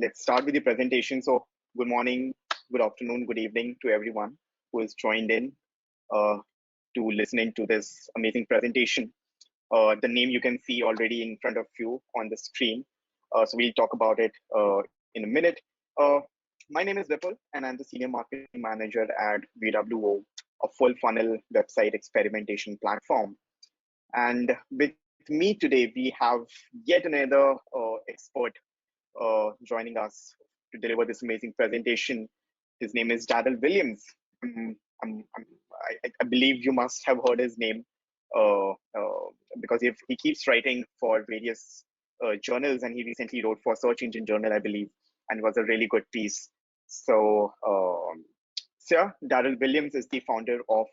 let's start with the presentation. So good morning, good afternoon, good evening to everyone who has joined in uh, to listening to this amazing presentation. The name you can see already in front of you on the screen. So we'll talk about it in a minute. Uh, my name is Vipul, and I'm the Senior Marketing Manager at VWO, a full funnel website experimentation platform. And with me today, we have yet another expert joining us to deliver this amazing presentation. His name is Darrell Williams. I believe you must have heard his name because if he keeps writing for various journals, and he recently wrote for Search Engine Journal, I believe, and it was a really good piece. So yeah, Darrell Williams is the founder of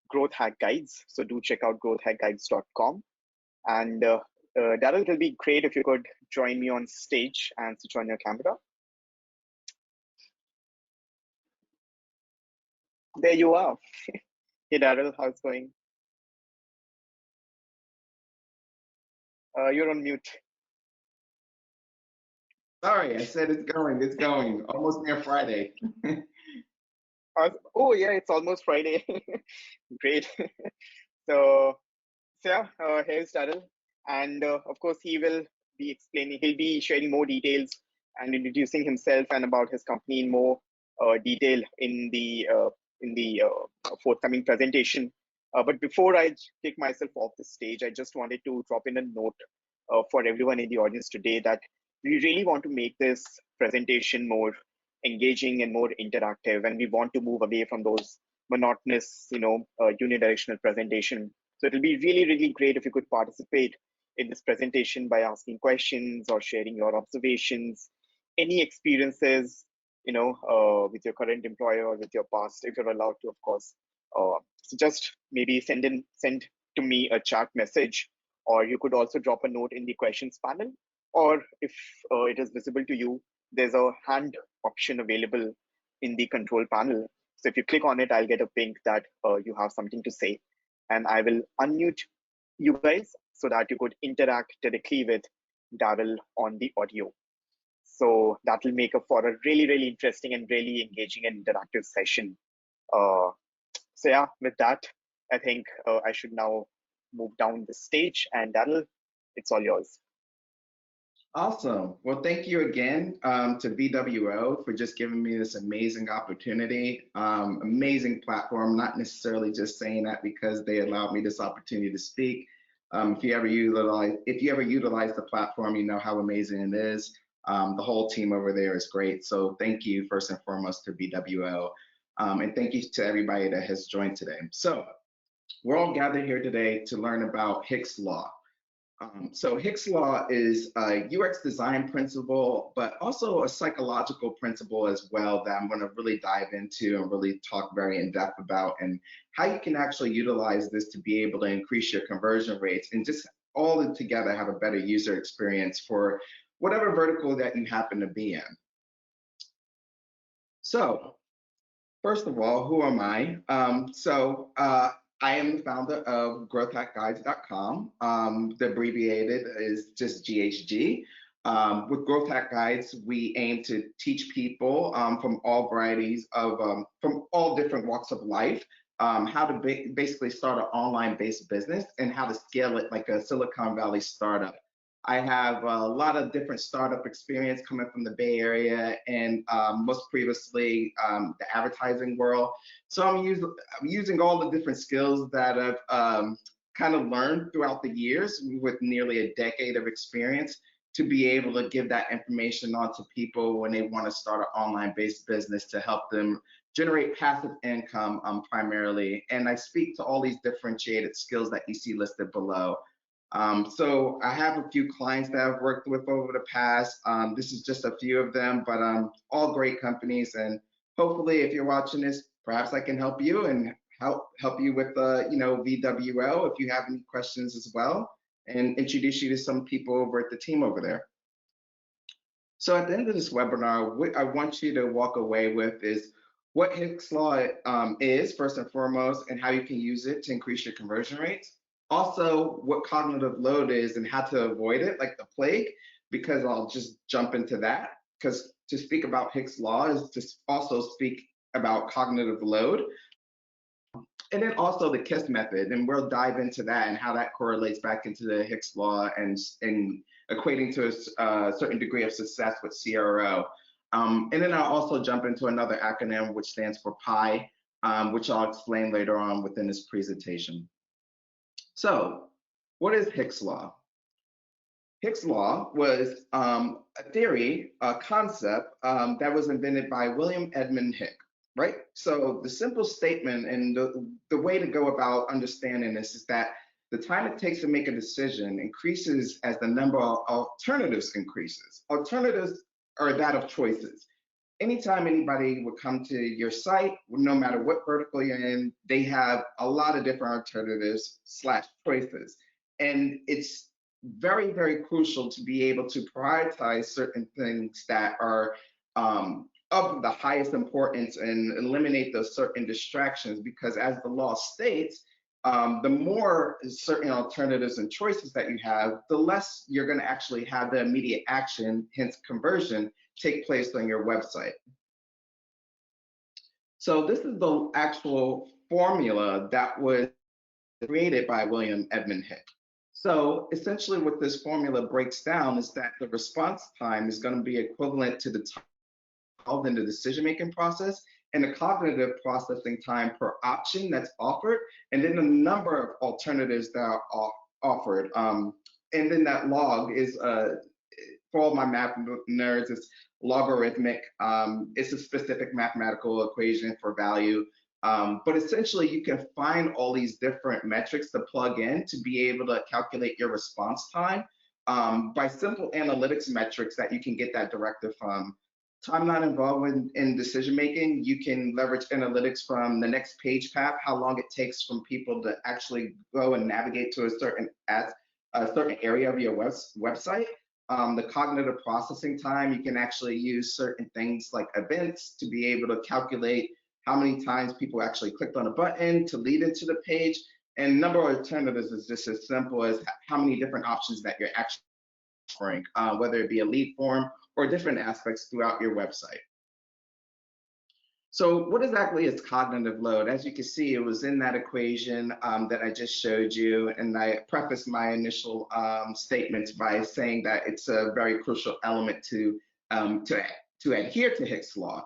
Growth Hack Guides. So do check out growthhackguides.com. And Darrell, it will be great if you could join me on stage and switch on your camera. There you are. Hey, Darrell, how's it going? You're on mute. Sorry, I said it's going. It's going. Almost near Friday. Oh, yeah, it's almost Friday. Great. So, yeah, here's Darrell. And of course, he'll be sharing more details and introducing himself and about his company in more detail in the forthcoming presentation. But before I take myself off the stage, I just wanted to drop in a note for everyone in the audience today that we really want to make this presentation more engaging and more interactive, and we want to move away from those monotonous, unidirectional presentation. So it'll be really, really great if you could participate in this presentation by asking questions or sharing your observations, any experiences, with your current employer or with your past, if you're allowed to, of course. So just maybe send to me a chat message, or you could also drop a note in the questions panel, or if it is visible to you, there's a hand option available in the control panel. So if you click on it, I'll get a ping that you have something to say, and I will unmute you guys so that you could interact directly with Darrell on the audio. So that will make up for a really, really interesting and really engaging and interactive session. So yeah, with that, I think I should now move down the stage, and Darrell, it's all yours. Awesome. Well, thank you again to VWO for just giving me this amazing opportunity, amazing platform. Not necessarily just saying that because they allowed me this opportunity to speak. If you ever utilize the platform, you know how amazing it is. The whole team over there is great. So thank you first and foremost to VWO, and thank you to everybody that has joined today. So we're all gathered here today to learn about Hicks Law. So Hicks Law is a UX design principle, but also a psychological principle as well that I'm going to really dive into and really talk very in depth about, and how you can actually utilize this to be able to increase your conversion rates and just all together have a better user experience for whatever vertical that you happen to be in. So first of all, who am I? I am the founder of growthhackguides.com. The abbreviated is just GHG. With Growth Hack Guides, we aim to teach people from all varieties of, from all different walks of life, how to basically start an online-based business and how to scale it like a Silicon Valley startup. I have a lot of different startup experience coming from the Bay Area and most previously the advertising world. So I'm using all the different skills that I've kind of learned throughout the years with nearly a decade of experience to be able to give that information on to people when they want to start an online-based business to help them generate passive income primarily. And I speak to all these differentiated skills that you see listed below. So I have a few clients that I've worked with over the past. This is just a few of them, but all great companies. And hopefully, if you're watching this, perhaps I can help you and help you with VWO if you have any questions as well, and introduce you to some people over at the team over there. So at the end of this webinar, what I want you to walk away with is what Hicks Law is, first and foremost, and how you can use it to increase your conversion rates. Also, what cognitive load is and how to avoid it, like the plague, because I'll just jump into that. because to speak about Hick's law is to also speak about cognitive load, and then also the KISS method, and we'll dive into that and how that correlates back into the Hick's law and equating to a certain degree of success with CRO. And then I'll also jump into another acronym which stands for PI, which I'll explain later on within this presentation. So, what is Hick's law? Hick's law was a theory, a concept that was invented by William Edmund Hick, right? So the simple statement and the way to go about understanding this is that the time it takes to make a decision increases as the number of alternatives increases. Alternatives are that of choices. Anytime anybody would come to your site, no matter what vertical you're in, they have a lot of different alternatives / choices. And it's very, very crucial to be able to prioritize certain things that are of the highest importance and eliminate those certain distractions, because as the law states, the more certain alternatives and choices that you have, the less you're going to actually have the immediate action, hence conversion, take place on your website. So this is the actual formula that was created by William Edmund Hick. So essentially what this formula breaks down is that the response time is going to be equivalent to the time involved in the decision-making process and the cognitive processing time per option that's offered, and then the number of alternatives that are offered. And then that log is, for all my math nerds, it's logarithmic. It's a specific mathematical equation for value. But essentially, you can find all these different metrics to plug in to be able to calculate your response time by simple analytics metrics that you can get that directive from. Timeline involved in decision making, you can leverage analytics from the next page path, how long it takes from people to actually go and navigate to a certain area of your website. The cognitive processing time, you can actually use certain things like events to be able to calculate how many times people actually clicked on a button to lead into the page. And number of alternatives is just as simple as how many different options that you're actually offering, whether it be a lead form or different aspects throughout your website. So what exactly is cognitive load? As you can see, it was in that equation that I just showed you, and I prefaced my initial statements by saying that it's a very crucial element to adhere to Hick's law.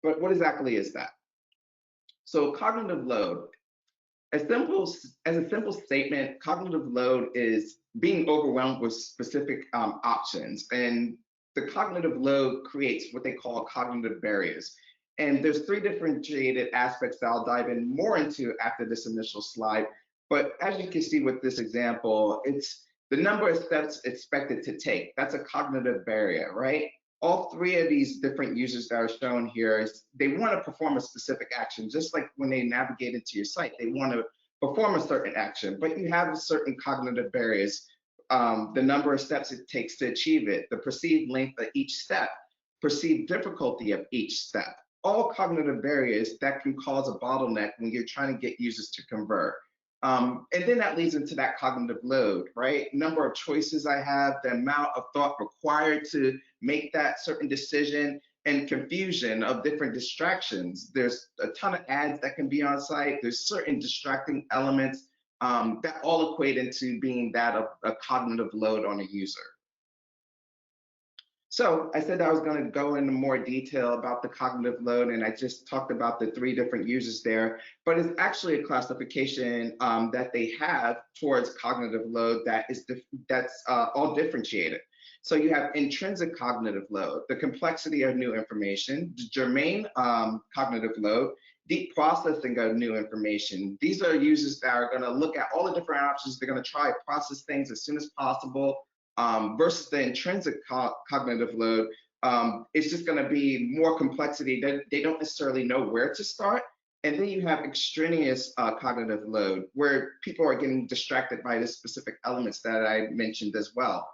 But what exactly is that? So cognitive load, as a simple statement, cognitive load is being overwhelmed with specific options, and the cognitive load creates what they call cognitive barriers. And there's three differentiated aspects that I'll dive in more into after this initial slide. But as you can see with this example, it's the number of steps expected to take. That's a cognitive barrier, right? All three of these different users that are shown here, they want to perform a specific action, just like when they navigate into your site, they want to perform a certain action, but you have certain cognitive barriers. The number of steps it takes to achieve it, the perceived length of each step, perceived difficulty of each step, all cognitive barriers that can cause a bottleneck when you're trying to get users to convert. And then that leads into that cognitive load, right? Number of choices I have, the amount of thought required to make that certain decision, and confusion of different distractions. There's a ton of ads that can be on site. There's certain distracting elements that all equate into being that of a cognitive load on a user. So I said I was going to go into more detail about the cognitive load, and I just talked about the three different users there, but it's actually a classification that they have towards cognitive load that's all differentiated. So you have intrinsic cognitive load, the complexity of new information, germane cognitive load, deep processing of new information. These are users that are going to look at all the different options. They're going to try to process things as soon as possible. Versus the intrinsic cognitive load, it's just going to be more complexity. They don't necessarily know where to start. And then you have extraneous cognitive load, where people are getting distracted by the specific elements that I mentioned as well.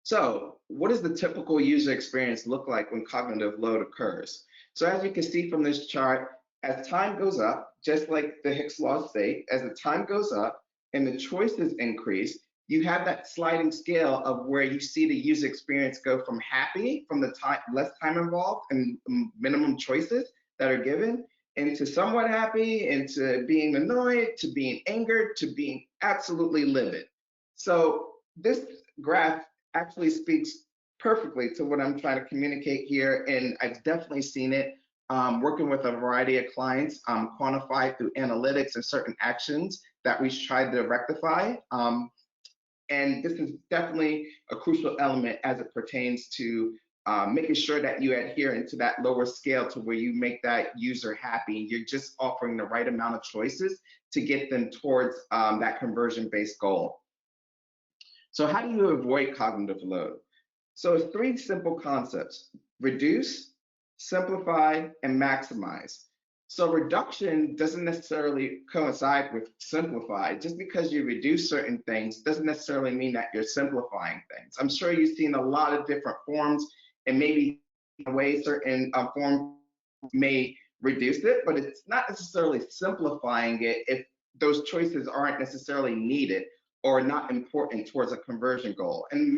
So what does the typical user experience look like when cognitive load occurs? So as you can see from this chart, as time goes up, just like the Hick's law state, as the time goes up and the choices increase, you have that sliding scale of where you see the user experience go from happy, from the time less time involved and minimum choices that are given, into somewhat happy, into being annoyed, to being angered, to being absolutely livid. So this graph actually speaks perfectly to what I'm trying to communicate here, and I've definitely seen it working with a variety of clients, quantified through analytics and certain actions that we tried to rectify. And this is definitely a crucial element as it pertains to making sure that you adhere into that lower scale to where you make that user happy. You're just offering the right amount of choices to get them towards that conversion-based goal. So how do you avoid cognitive load? So it's three simple concepts: reduce, simplify, and maximize. So reduction doesn't necessarily coincide with simplify. Just because you reduce certain things doesn't necessarily mean that you're simplifying things. I'm sure you've seen a lot of different forms, and maybe the way certain forms may reduce it, but it's not necessarily simplifying it if those choices aren't necessarily needed or not important towards a conversion goal. And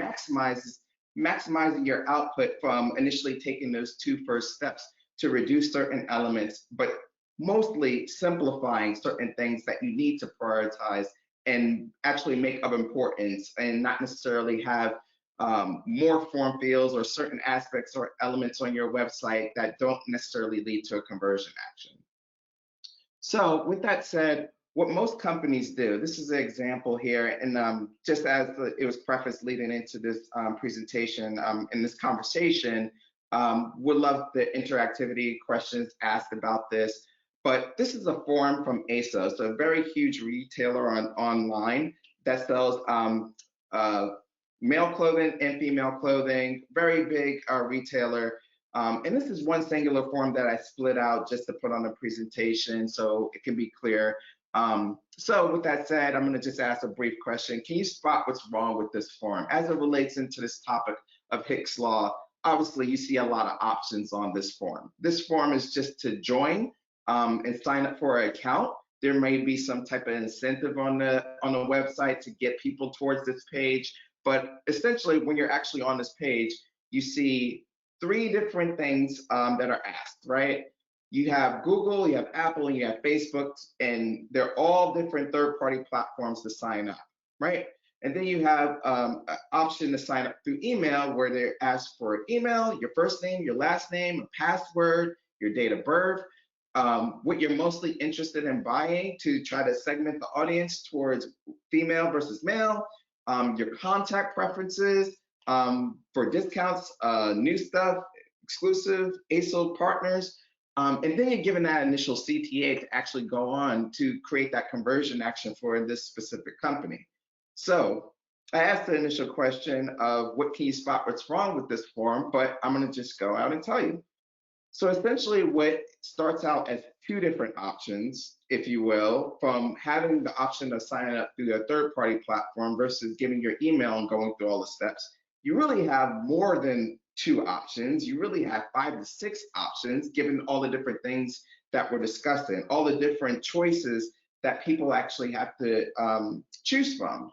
maximizing your output from initially taking those two first steps to reduce certain elements, but mostly simplifying certain things that you need to prioritize and actually make of importance, and not necessarily have more form fields or certain aspects or elements on your website that don't necessarily lead to a conversion action. So with that said, what most companies do, this is an example here, and just as it was prefaced leading into this presentation, in this conversation, would love the interactivity questions asked about this. But this is a form from ASOS, a very huge retailer online that sells male clothing and female clothing, very big retailer. And this is one singular form that I split out just to put on the presentation so it can be clear. So with that said, I'm going to just ask a brief question. Can you spot what's wrong with this form? As it relates into this topic of Hicks Law, obviously you see a lot of options on this form. This form is just to join and sign up for an account. There may be some type of incentive on the website to get people towards this page. But essentially, when you're actually on this page, you see three different things that are asked, right? You have Google, you have Apple, and you have Facebook, and they're all different third-party platforms to sign up, right? And then you have an option to sign up through email, where they ask for an email, your first name, your last name, a password, your date of birth, what you're mostly interested in buying to try to segment the audience towards female versus male, your contact preferences for discounts, new stuff, exclusive, ASO partners, and then you're given that initial CTA to actually go on to create that conversion action for this specific company. So I asked the initial question of what can you spot what's wrong with this form, but I'm going to just go out and tell you. So essentially what starts out as two different options, if you will, from having the option to sign up through a third-party platform versus giving your email and going through all the steps, you really have more than two options. You really have 5 to 6 options, given all the different things that we're discussing, all the different choices that people actually have to choose from.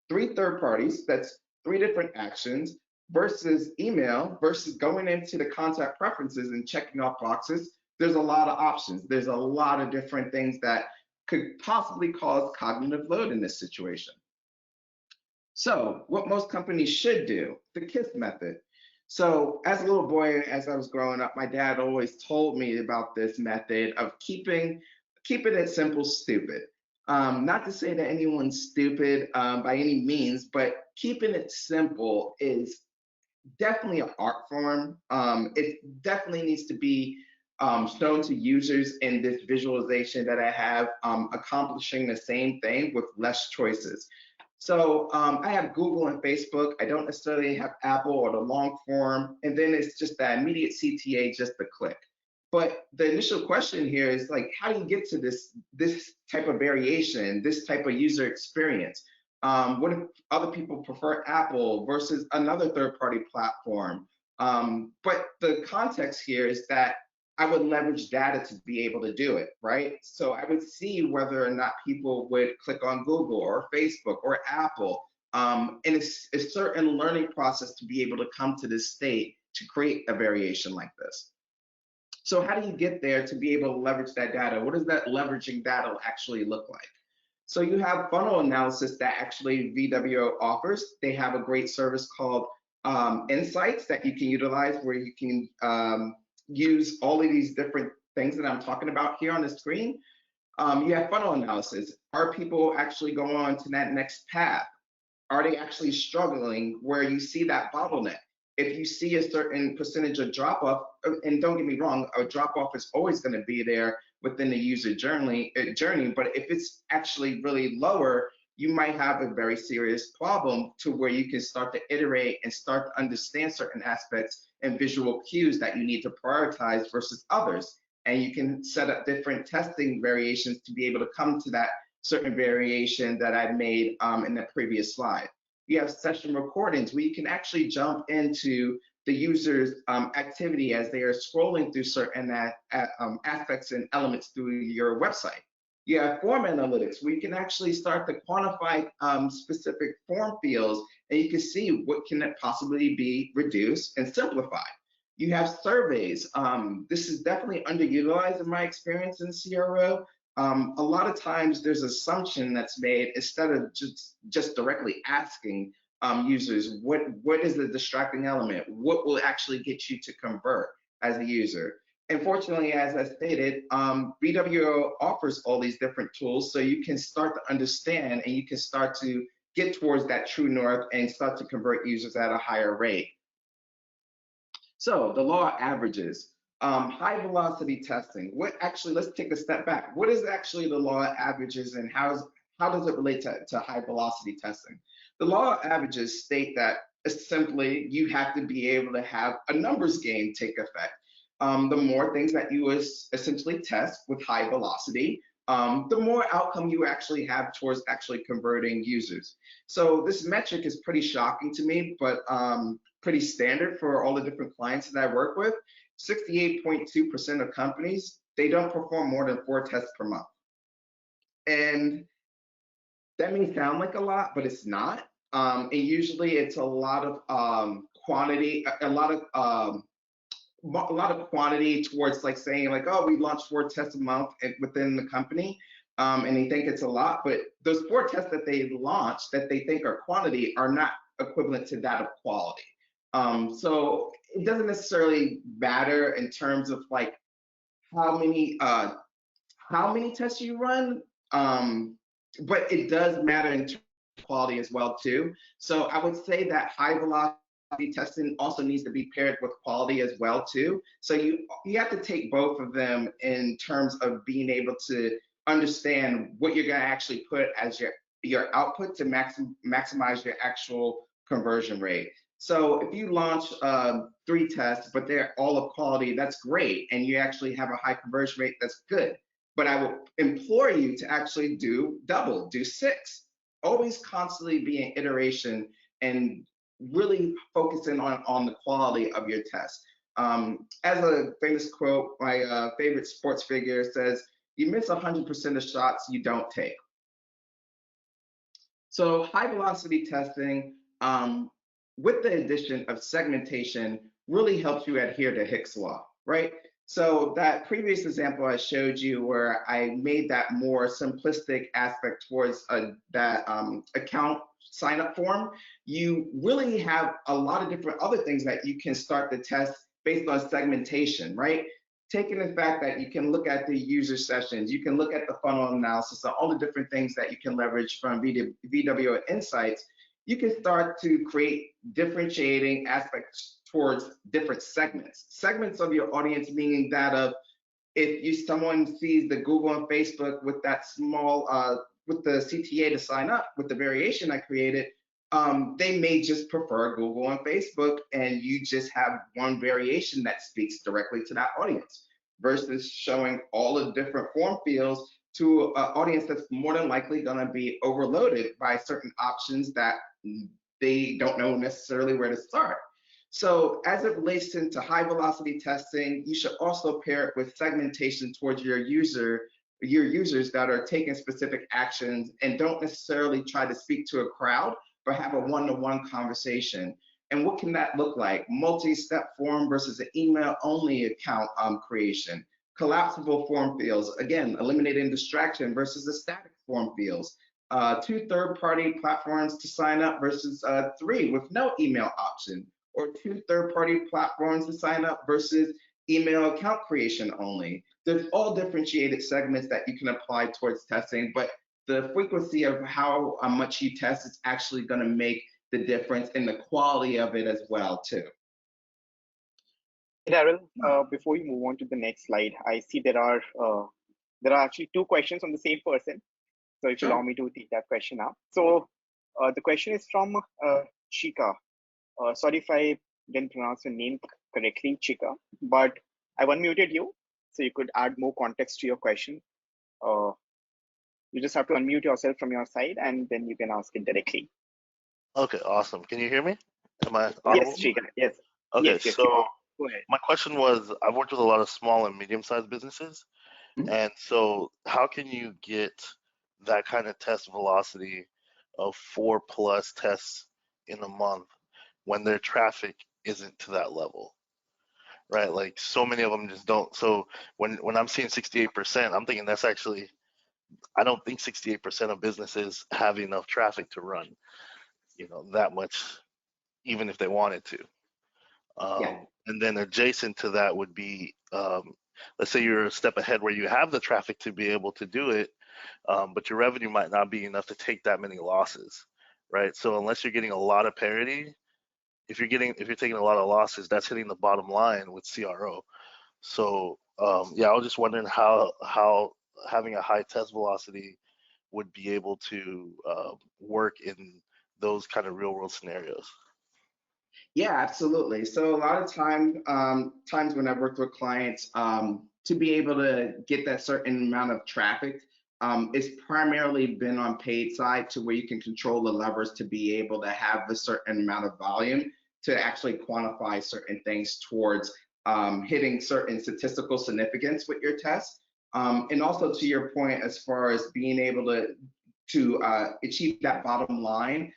3 third parties, that's 3 different actions, versus email, versus going into the contact preferences and checking off boxes. There's a lot of options. There's a lot of different things that could possibly cause cognitive load in this situation. So what most companies should do, the KISS method. So as a little boy, as I was growing up, my dad always told me about this method of keeping it simple, stupid. Not to say that anyone's stupid by any means, but keeping it simple is definitely an art form. It definitely needs to be shown to users in this visualization that I have, accomplishing the same thing with less choices. So I have Google and Facebook. I don't necessarily have Apple or the long form. And then it's just that immediate CTA, just a click. But the initial question here is like, how do you get to this type of variation, this type of user experience? What if other people prefer Apple versus another third-party platform? But the context here is that I would leverage data to be able to do it, right? So I would see whether or not people would click on Google or Facebook or Apple And it's a certain learning process to be able to come to this state to create a variation like this. So how do you get there to be able to leverage that data? What does that leveraging data actually look like? So you have funnel analysis that actually VWO offers. They have a great service called Insights that you can utilize, where you can use all of these different things that I'm talking about here on the screen. You have funnel analysis. Are people actually going on to that next path? Are they actually struggling where you see that bottleneck? If you see a certain percentage of drop off, and don't get me wrong, a drop off is always going to be there within the user journey, but if it's actually really lower, you might have a very serious problem to where you can start to iterate and start to understand certain aspects and visual cues that you need to prioritize versus others. And you can set up different testing variations to be able to come to that certain variation that I made in the previous slide. You have session recordings where you can actually jump into the user's activity as they are scrolling through certain aspects and elements through your website. You have form analytics where you can actually start to quantify specific form fields, and you can see what can possibly be reduced and simplified. You have surveys. This is definitely underutilized in my experience in CRO. A lot of times there's assumption that's made instead of just directly asking users, what is the distracting element? What will actually get you to convert as a user? Unfortunately, as I stated, BWO offers all these different tools so you can start to understand and you can start to get towards that true north and start to convert users at a higher rate. So the law of averages. High velocity testing. Let's take a step back. What is actually the law of averages and how does it relate to high velocity testing? The law of averages state that simply you have to be able to have a numbers game take effect. The more things that you essentially test with high velocity, the more outcome you actually have towards actually converting users. So this metric is pretty shocking to me, but pretty standard for all the different clients that I work with. 68.2% of companies, they don't perform more than 4 tests per month. And that may sound like a lot, but it's not. And usually it's a lot of quantity, a lot of quantity towards like saying like, oh, we launched 4 tests a month within the company. And they think it's a lot, but those 4 tests that they launch that they think are quantity are not equivalent to that of quality. So it doesn't necessarily matter in terms of like how many tests you run, but it does matter in terms of quality as well too. So I would say that high velocity testing also needs to be paired with quality as well too. So you have to take both of them in terms of being able to understand what you're going to actually put as your output to maximize your actual conversion rate. So if you launch 3 tests, but they're all of quality, that's great, and you actually have a high conversion rate, that's good. But I will implore you to actually do 6. Always constantly be in iteration and really focusing on the quality of your test. As a famous quote, my favorite sports figure says, you miss 100% of shots you don't take. So high velocity testing, with the addition of segmentation, really helps you adhere to Hicks Law, right? So that previous example I showed you where I made that more simplistic aspect towards that account sign up form, you really have a lot of different other things that you can start to test based on segmentation, right? Taking the fact that you can look at the user sessions, you can look at the funnel analysis, and all the different things that you can leverage from VWO Insights, you can start to create differentiating aspects towards different segments. Segments of your audience meaning that of if someone sees the Google and Facebook with that small, with the CTA to sign up with the variation I created, they may just prefer Google and Facebook, and you just have one variation that speaks directly to that audience versus showing all the different form fields to an audience that's more than likely going to be overloaded by certain options that they don't know necessarily where to start. So as it relates into high velocity testing, you should also pair it with segmentation towards your users that are taking specific actions and don't necessarily try to speak to a crowd, or have a one-to-one conversation. And what can that look like? Multi-step form versus an email-only account creation. Collapsible form fields, again, eliminating distraction versus the static form fields. Two third-party platforms to sign up versus three with no email option, or two third-party platforms to sign up versus email account creation only. There's all differentiated segments that you can apply towards testing, but the frequency of how much you test is actually going to make the difference in the quality of it as well too. Darrell, before you move on to the next slide, I see there are actually two questions from the same person. So if you allow me to take that question now. So the question is from Chika. Sorry if I didn't pronounce your name correctly, Chika, but I've unmuted you, so you could add more context to your question. You just have to unmute yourself from your side, and then you can ask it directly. Okay, awesome. Can you hear me? Am I audible? Yes, Chika. Yes. Okay, yes, so go ahead. my question was, I've worked with a lot of small and medium-sized businesses, and so how can you get that kind of test velocity of 4+ tests in a month when their traffic isn't to that level, right? Like so many of them just don't. So when I'm seeing 68%, I'm thinking that's actually, I don't think 68% of businesses have enough traffic to run, that much, even if they wanted to. And then adjacent to that would be, let's say you're a step ahead where you have the traffic to be able to do it, but your revenue might not be enough to take that many losses, right? So unless you're getting a lot of parity, if you're taking a lot of losses, that's hitting the bottom line with CRO. So yeah, I was just wondering how having a high test velocity would be able to work in those kind of real world scenarios. Yeah, absolutely. So a lot of times when I've worked with clients, to be able to get that certain amount of traffic, it's primarily been on paid side to where you can control the levers to be able to have a certain amount of volume to actually quantify certain things towards hitting certain statistical significance with your test. And also to your point, as far as being able to achieve that bottom line,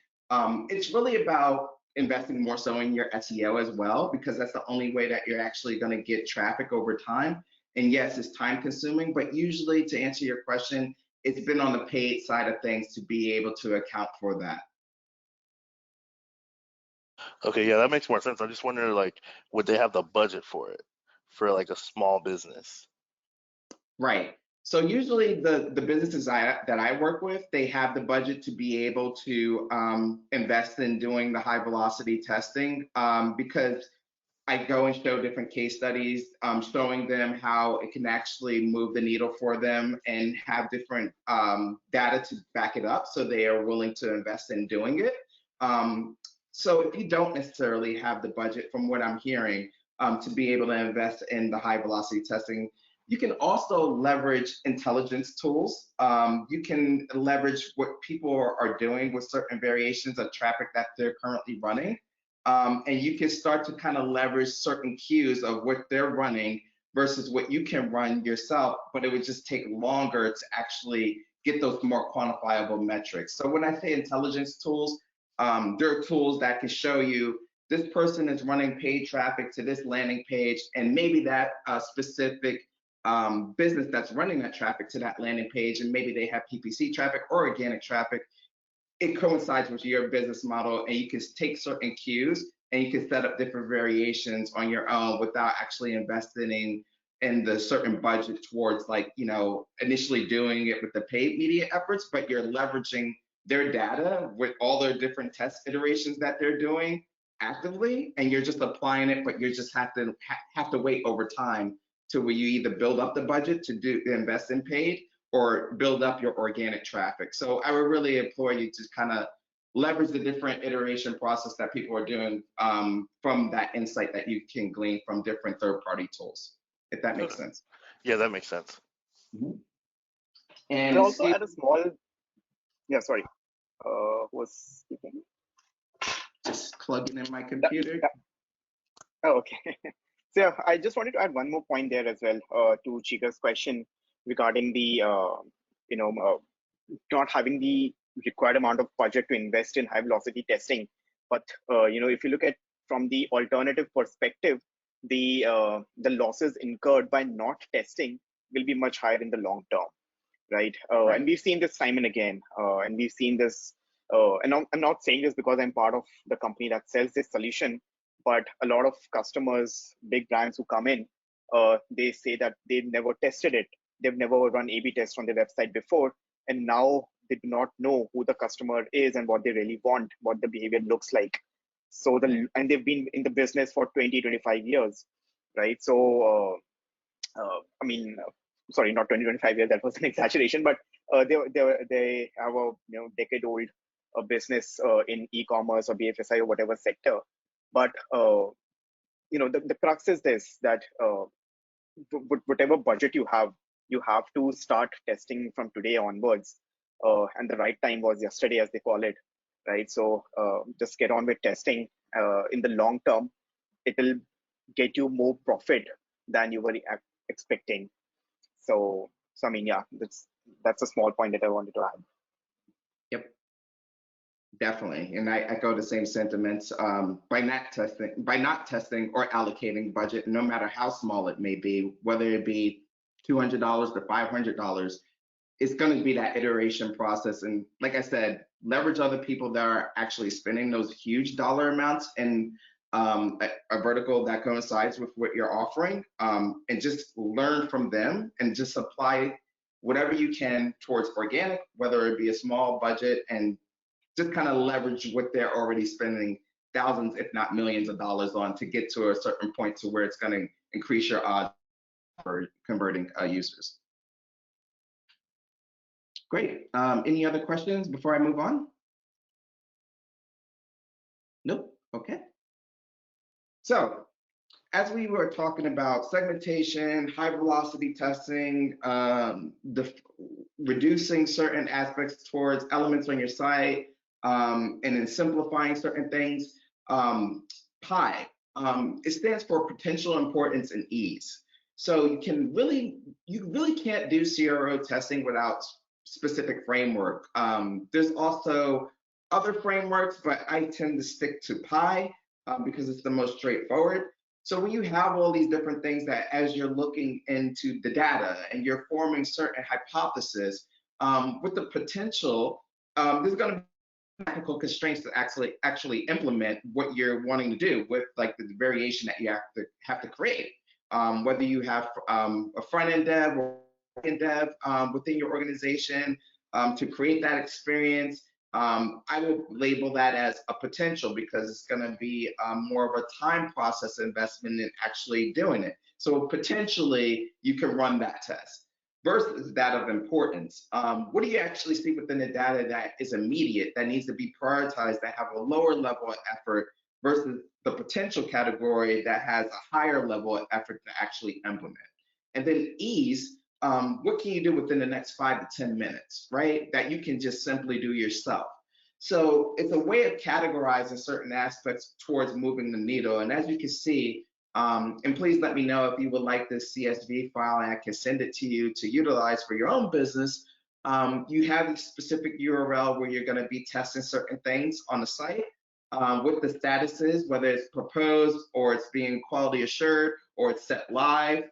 it's really about investing more so in your SEO as well, because that's the only way that you're actually going to get traffic over time. And yes, it's time consuming, but usually, to answer your question, it's been on the paid side of things to be able to account for that. Okay, yeah, that makes more sense. I just wonder, like, would they have the budget for it, for like a small business? Right. So usually the businesses that I work with, they have the budget to be able to invest in doing the high velocity testing, because I go and show different case studies, showing them how it can actually move the needle for them and have different data to back it up, so they are willing to invest in doing it. So if you don't necessarily have the budget, from what I'm hearing, to be able to invest in the high velocity testing, you can also leverage intelligence tools. You can leverage what people are doing with certain variations of traffic that they're currently running. And you can start to kind of leverage certain cues of what they're running versus what you can run yourself, but it would just take longer to actually get those more quantifiable metrics. So when I say intelligence tools, there are tools that can show you this person is running paid traffic to this landing page, and maybe that specific business that's running that traffic to that landing page, and maybe they have PPC traffic or organic traffic, it coincides with your business model, and you can take certain cues and you can set up different variations on your own without actually investing in the certain budget towards, like, initially doing it with the paid media efforts, but you're leveraging their data with all their different test iterations that they're doing actively, and you're just applying it, but you just have to wait over time to where you either build up the budget to invest in paid or build up your organic traffic. So I would really implore you to kind of leverage the different iteration process that people are doing, from that insight that you can glean from different third-party tools, if that makes sense. Yeah, that makes sense. Mm-hmm. And also add a small, yeah, sorry, who was speaking? Just plugging in my computer. Oh, okay. So I just wanted to add one more point there as well, to Chika's question regarding the, not having the required amount of budget to invest in high velocity testing. But if you look at from the alternative perspective, the losses incurred by not testing will be much higher in the long term, right? Right. And we've seen this time and again, and we've seen this. And I'm not saying this because I'm part of the company that sells this solution, but a lot of customers, big brands who come in, they say that they've never tested it. They've never run A/B tests on their website before, and now they do not know who the customer is and what they really want, what the behavior looks like. So and they've been in the business for 20, 25 years, right? So I mean, sorry, not 20, 25 years. That was an exaggeration, but they have a decade-old business in e-commerce or BFSI or whatever sector. But the crux is this: that whatever budget you have to start testing from today onwards. And the right time was yesterday, as they call it, right? So just get on with testing. In the long term, it will get you more profit than you were expecting. So I mean, yeah, that's a small point that I wanted to add. Yep, definitely, and I echo the same sentiments. By not testing or allocating budget, no matter how small it may be, whether it be $200 to $500, it's going to be that iteration process. And like I said, leverage other people that are actually spending those huge dollar amounts in a vertical that coincides with what you're offering, and just learn from them and just apply whatever you can towards organic, whether it be a small budget, and just kind of leverage what they're already spending thousands, if not millions of dollars on to get to a certain point to where it's going to increase your odds for converting users. Great. Any other questions before I move on? Nope. Okay. So as we were talking about segmentation, high velocity testing, reducing certain aspects towards elements on your site, and then simplifying certain things, PI, it stands for potential importance and ease. So you really can't do CRO testing without specific framework. There's also other frameworks, but I tend to stick to PI because it's the most straightforward. So when you have all these different things that as you're looking into the data and you're forming certain hypotheses, with the potential, there's going to be technical constraints to actually implement what you're wanting to do with like the variation that you have to create. Whether you have a front-end dev or back-end dev within your organization to create that experience, I would label that as a potential because it's going to be more of a time process investment in actually doing it. So potentially you can run that test versus that of importance. What do you actually see within the data that is immediate, that needs to be prioritized, that have a lower level of effort versus the potential category that has a higher level of effort to actually implement? And then ease, what can you do within the next 5 to 10 minutes, right? That you can just simply do yourself. So it's a way of categorizing certain aspects towards moving the needle. And as you can see, and please let me know if you would like this CSV file and I can send it to you to utilize for your own business. You have a specific URL where you're going to be testing certain things on the site, what the status is, whether it's proposed or it's being quality assured or it's set live,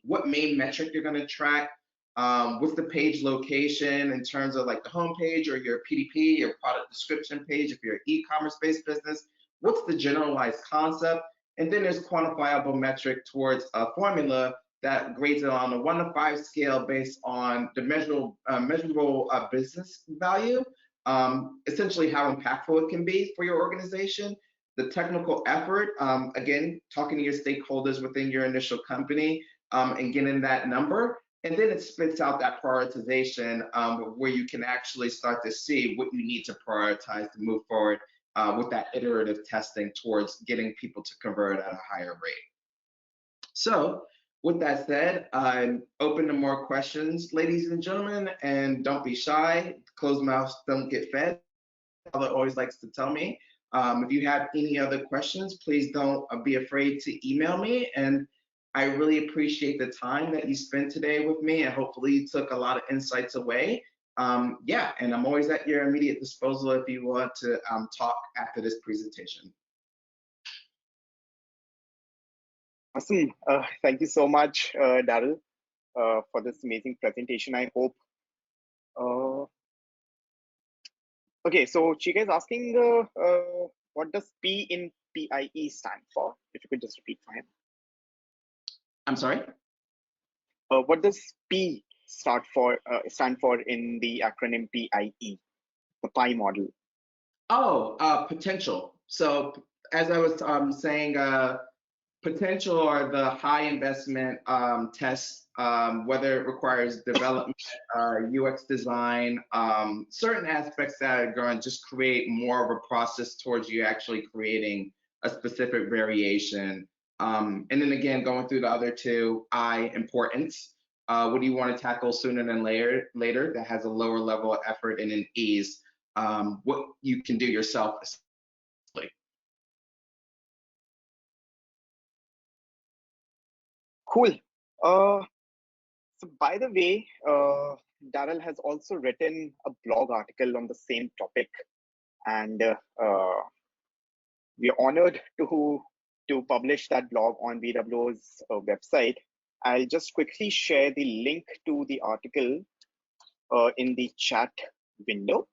what main metric you're going to track, what's the page location in terms of like the home page or your PDP, your product description page if you're an e-commerce based business, what's the generalized concept, and then there's quantifiable metric towards a formula that grades it on a 1 to 5 scale based on the measurable business value, essentially how impactful it can be for your organization, the technical effort, again, talking to your stakeholders within your initial company and getting that number. And then it spits out that prioritization where you can actually start to see what you need to prioritize to move forward with that iterative testing towards getting people to convert at a higher rate. So with that said, I'm open to more questions, ladies and gentlemen, and don't be shy. Closed mouths don't get fed. Father always likes to tell me. If you have any other questions, please don't be afraid to email me. And I really appreciate the time that you spent today with me, and hopefully you took a lot of insights away. Yeah, and I'm always at your immediate disposal if you want to talk after this presentation. Awesome. Thank you so much, Darrell, for this amazing presentation. I hope. Okay, so Chika is asking, what does P in PIE stand for? If you could just repeat for him. I'm sorry? What does P stand for in the acronym PIE, the PI model? Oh, potential. So as I was saying, potential are the high investment tests, whether it requires development, UX design, certain aspects that are going to just create more of a process towards you actually creating a specific variation. And then again, going through the other two, importance. What do you want to tackle sooner than later that has a lower level of effort, and then ease, what you can do yourself. Cool. So by the way, Darrell has also written a blog article on the same topic, and we are honored to publish that blog on VWO's website. I'll just quickly share the link to the article in the chat window.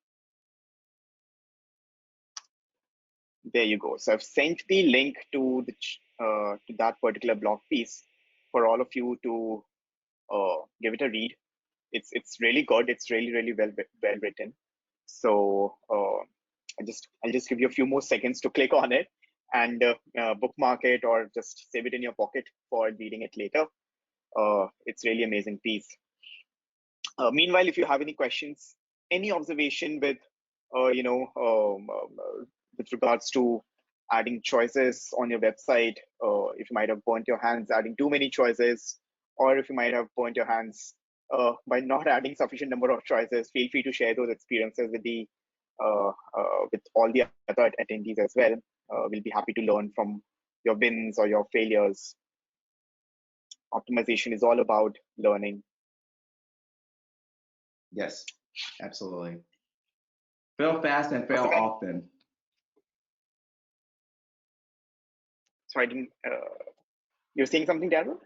There you go. So I've sent the link to that particular blog piece for all of you to give it a read. It's really good. It's really well written. So I'll just give you a few more seconds to click on it and bookmark it, or just save it in your pocket for reading it later. It's really amazing piece. Meanwhile, if you have any questions, any observation with with regards to adding choices on your website, if you might have burnt your hands adding too many choices, or if you might have burnt your hands by not adding sufficient number of choices, feel free to share those experiences with all the other attendees as well. We'll be happy to learn from your wins or your failures. Optimization is all about learning. Yes, absolutely. Fail fast and fail often. So I didn't. You're saying something, Darrell?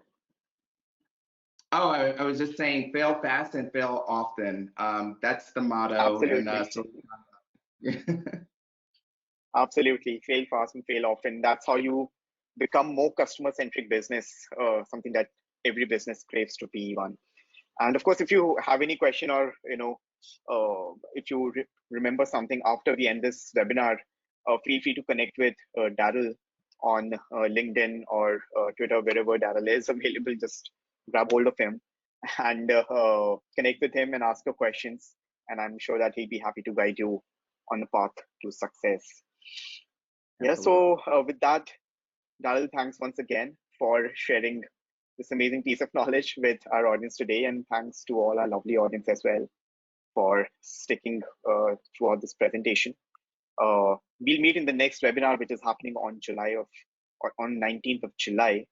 Oh, I was just saying, fail fast and fail often. That's the motto. Absolutely. And Absolutely. Fail fast and fail often. That's how you become more customer-centric business, something that every business craves to be one. And of course, if you have any question, or if you remember something after we end this webinar, feel free to connect with Darrell on LinkedIn or Twitter, wherever Darrell is available. Just grab hold of him and connect with him and ask your questions. And I'm sure that he'll be happy to guide you on the path to success. Yeah, so with that, Darrell, thanks once again for sharing this amazing piece of knowledge with our audience today. And thanks to all our lovely audience as well for sticking throughout this presentation. We'll meet in the next webinar, which is happening on 19th of July.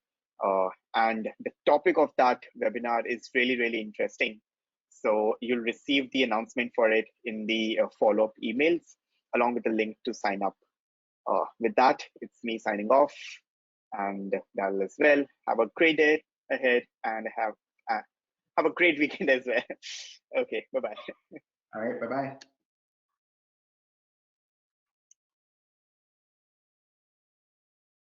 And the topic of that webinar is really interesting. So you'll receive the announcement for it in the follow-up emails, along with the link to sign up. With that, it's me signing off, and Darrell as well. Have a great day ahead, and have a great weekend as well. Okay, bye-bye. all right, bye-bye.